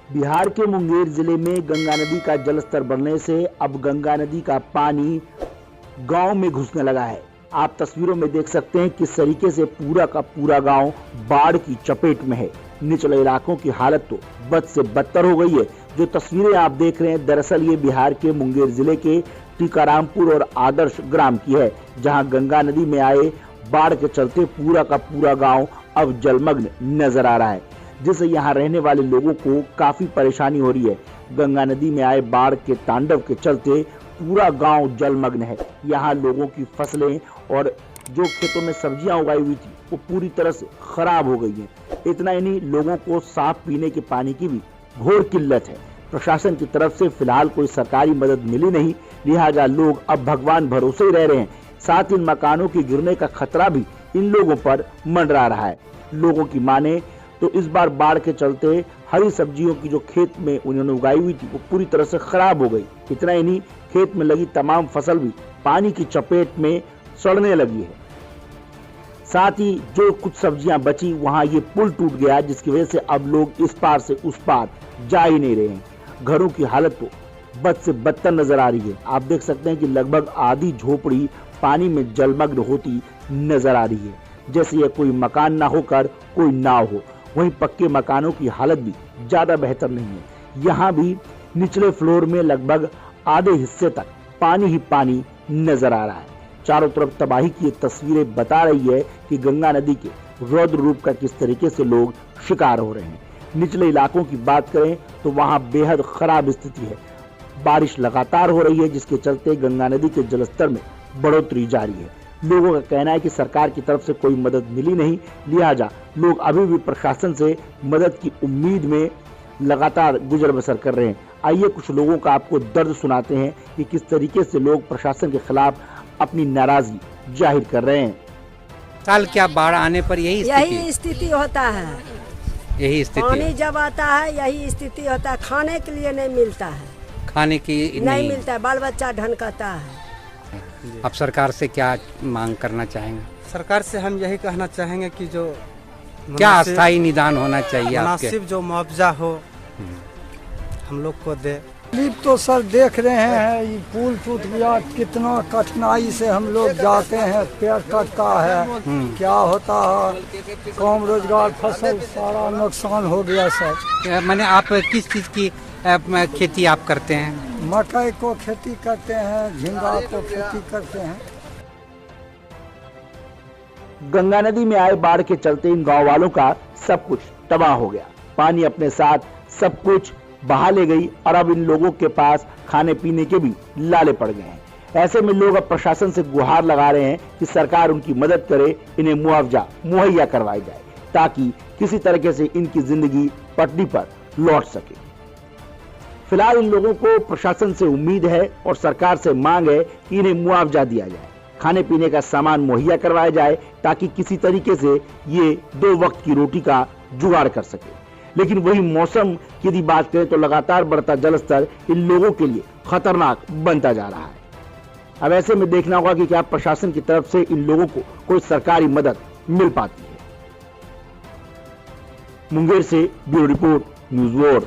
बिहार के मुंगेर जिले में गंगा नदी का जलस्तर बढ़ने से अब गंगा नदी का पानी गांव में घुसने लगा है। आप तस्वीरों में देख सकते हैं किस तरीके से पूरा का पूरा गांव बाढ़ की चपेट में है। निचले इलाकों की हालत तो बद से बदतर हो गई है। जो तस्वीरें आप देख रहे हैं, दरअसल ये बिहार के मुंगेर जिले के टीकारामपुर और आदर्श ग्राम की है, जहां गंगा नदी में आए बाढ़ के चलते पूरा का पूरा गांव अब जलमग्न नजर आ रहा है, जिससे यहाँ रहने वाले लोगों को काफी परेशानी हो रही है। गंगा नदी में आए बाढ़ के तांडव के चलते पूरा गांव जलमग्न है। यहाँ लोगों की फसलें और जो खेतों में सब्जियां उगाई हुई थी वो पूरी तरह से खराब हो गई है। इतना ही नहीं, लोगों को साफ पीने के पानी की भी घोर किल्लत है। प्रशासन की तरफ से फिलहाल कोई सरकारी मदद मिली नहीं, लिहाजा लोग अब भगवान भरोसे ही रह रहे हैं। साथ ही मकानों के गिरने का खतरा भी इन लोगों पर मंडरा रहा है। लोगों की माने तो इस बार बाढ़ के चलते हरी सब्जियों की जो खेत में उन्होंने उगाई हुई थी वो पूरी तरह से खराब हो गई। इतना ही नहीं, खेत में लगी तमाम फसल भी पानी की चपेट में सड़ने लगी है। साथ ही जो कुछ सब्जियां बची वहां ये पुल टूट गया, जिसकी वजह से अब लोग इस पार से उस पार जा ही नहीं रहे हैं। घरों की हालत तो बद से बदतर नजर आ रही है। आप देख सकते हैं कि लगभग आधी झोपड़ी पानी में जलमग्न होती नजर आ रही है, जैसे यह कोई मकान ना होकर कोई नाव हो। वहीं पक्के मकानों की हालत भी ज्यादा बेहतर नहीं है। यहाँ भी निचले फ्लोर में लगभग आधे हिस्से तक पानी ही पानी नजर आ रहा है। चारों तरफ तबाही की तस्वीरें बता रही है कि गंगा नदी के रौद्र रूप का किस तरीके से लोग शिकार हो रहे हैं। निचले इलाकों की बात करें तो वहां बेहद खराब स्थिति है। बारिश लगातार हो रही है, जिसके चलते गंगा नदी के जलस्तर में बढ़ोतरी जारी है। लोगों का कहना है कि सरकार की तरफ से कोई मदद मिली नहीं, लिहाजा लोग अभी भी प्रशासन से मदद की उम्मीद में लगातार गुजर बसर कर रहे हैं। आइए कुछ लोगों का आपको दर्द सुनाते हैं कि किस तरीके से लोग प्रशासन के खिलाफ अपनी नाराजगी जाहिर कर रहे हैं। साल क्या बाढ़ आने पर यही स्थिति होता है। यही स्थिति पानी जब आता है यही स्थिति होता है। खाने के लिए नहीं मिलता है, खाने की नहीं मिलता है, बाल बच्चा ढनकता है। अब सरकार से क्या मांग करना चाहेंगे? सरकार से हम यही कहना चाहेंगे कि जो क्या अस्थायी निदान होना चाहिए, मुनासिब जो मुआवजा हो हम लोग को दे। तकलीफ तो सर देख रहे हैं, ये पुल टूट गया, कितना कठिनाई से हम लोग जाते हैं, पेड़ कटता है, क्या होता है, काम रोजगार फसल सारा नुकसान हो गया सर। मैंने आप किस चीज की खेती आप करते हैं? मकई को खेती करते हैं, झींगा को खेती करते हैं। गंगा नदी में आए बाढ़ के चलते इन गांव वालों का सब कुछ तबाह हो गया। पानी अपने साथ सब कुछ बहा ले गई और अब इन लोगों के पास खाने पीने के भी लाले पड़ गए हैं। ऐसे में लोग अब प्रशासन से गुहार लगा रहे हैं कि सरकार उनकी मदद करे, इन्हें मुआवजा मुहैया करवाई जाए, ताकि किसी तरीके से इनकी जिंदगी पटरी पर लौट सके। फिलहाल इन लोगों को प्रशासन से उम्मीद है और सरकार से मांग है कि इन्हें मुआवजा दिया जाए, खाने पीने का सामान मुहैया करवाया जाए, ताकि किसी तरीके से ये 2 वक्त की रोटी का जुगाड़ कर सके। लेकिन वही मौसम की यदि बात करें तो लगातार बढ़ता जलस्तर इन लोगों के लिए खतरनाक बनता जा रहा है। अब ऐसे में देखना होगा कि क्या प्रशासन की तरफ से इन लोगों को कोई सरकारी मदद मिल पाती है। मुंगेर से ब्यूरो रिपोर्ट, न्यूज़ वर्ल्ड।